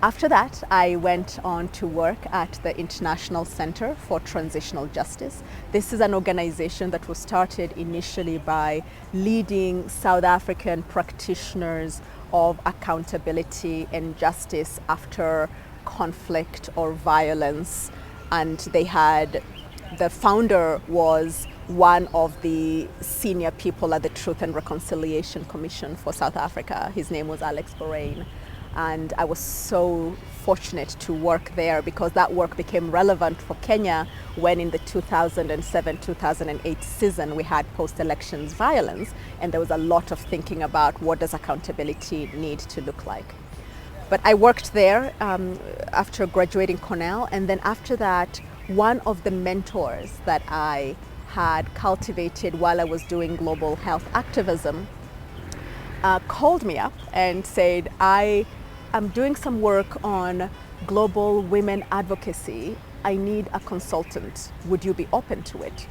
After that, I went on to work at the International Center for Transitional Justice. This is an organization that was started initially by leading South African practitioners of accountability and justice after conflict or violence. And the founder was one of the senior people at the Truth and Reconciliation Commission for South Africa. His name was Alex Boraine. And I was so fortunate to work there because that work became relevant for Kenya when in the 2007-2008 season we had post-elections violence, and there was a lot of thinking about what does accountability need to look like. But I worked there after graduating Cornell, and then after that, one of the mentors that I had cultivated while I was doing global health activism called me up and said, I'm doing some work on global women advocacy. I need a consultant. Would you be open to it?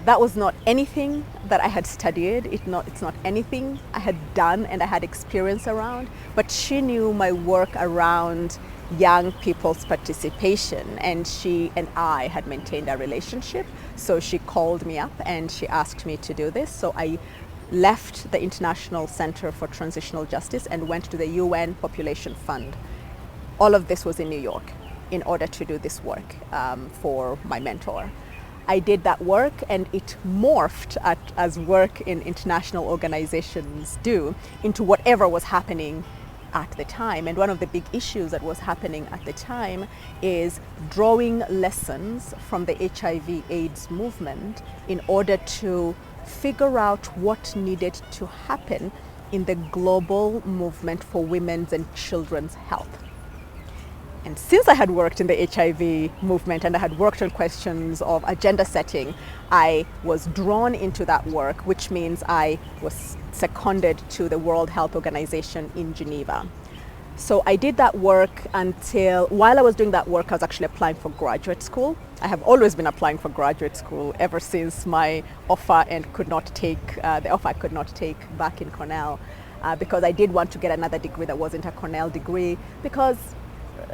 That was not anything that I had studied. It's not anything I had done and I had experience around, but she knew my work around young people's participation, and she and I had maintained a relationship. So she called me up and she asked me to do this. So I left the International Center for Transitional Justice and went to the UN Population Fund. All of this was in New York in order to do this work for my mentor. I did that work and it morphed as work in international organizations do into whatever was happening at the time. And one of the big issues that was happening at the time is drawing lessons from the HIV/AIDS movement in order to figure out what needed to happen in the global movement for women's and children's health. And since I had worked in the HIV movement and I had worked on questions of agenda setting, I was drawn into that work, which means I was seconded to the World Health Organization in Geneva. So I did that work until, while I was doing that work, I was actually applying for graduate school. I have always been applying for graduate school ever since my offer and could not take, the offer I could not take back in Cornell because I did want to get another degree that wasn't a Cornell degree because,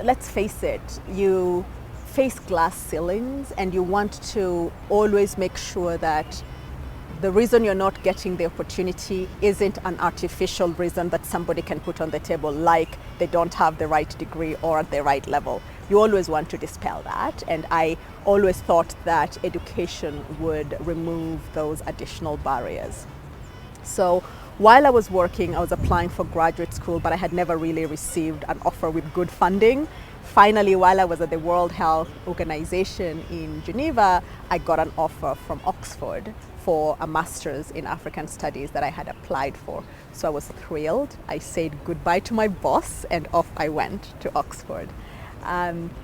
let's face it, you face glass ceilings and you want to always make sure that the reason you're not getting the opportunity isn't an artificial reason that somebody can put on the table, like they don't have the right degree or at the right level. You always want to dispel that, and I always thought that education would remove those additional barriers. So while I was working, I was applying for graduate school, but I had never really received an offer with good funding. Finally, while I was at the World Health Organization in Geneva, I got an offer from Oxford for a master's in African studies that I had applied for. So I was thrilled. I said goodbye to my boss and off I went to Oxford.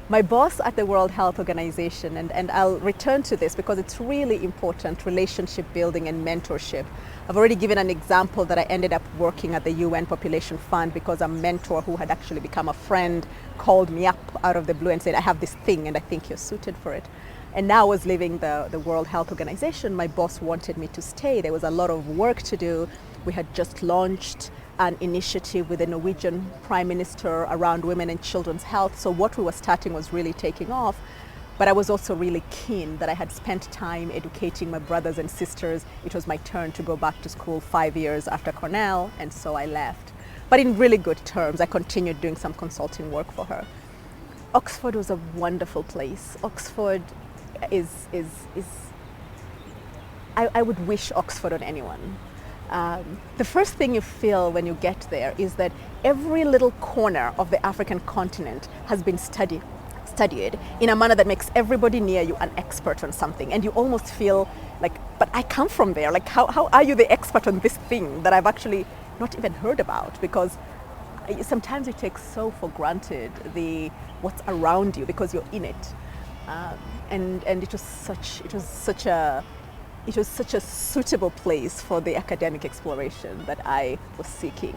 My boss at the World Health Organization, and I'll return to this because it's really important, relationship building and mentorship. I've already given an example that I ended up working at the UN Population Fund because a mentor who had actually become a friend called me up out of the blue and said, I have this thing and I think you're suited for it. And now I was leaving the World Health Organization. My boss wanted me to stay. There was a lot of work to do. We had just launched an initiative with the Norwegian Prime Minister around women and children's health. So what we were starting was really taking off. But I was also really keen that I had spent time educating my brothers and sisters. It was my turn to go back to school 5 years after Cornell, and so I left. But in really good terms, I continued doing some consulting work for her. Oxford was a wonderful place. Oxford I would wish Oxford on anyone. The first thing you feel when you get there is that every little corner of the African continent has been studied in a manner that makes everybody near you an expert on something, and you almost feel like, but I come from there, like how are you the expert on this thing that I've actually not even heard about? Because sometimes you take so for granted what's around you because you're in it. And it was such a suitable place for the academic exploration that I was seeking.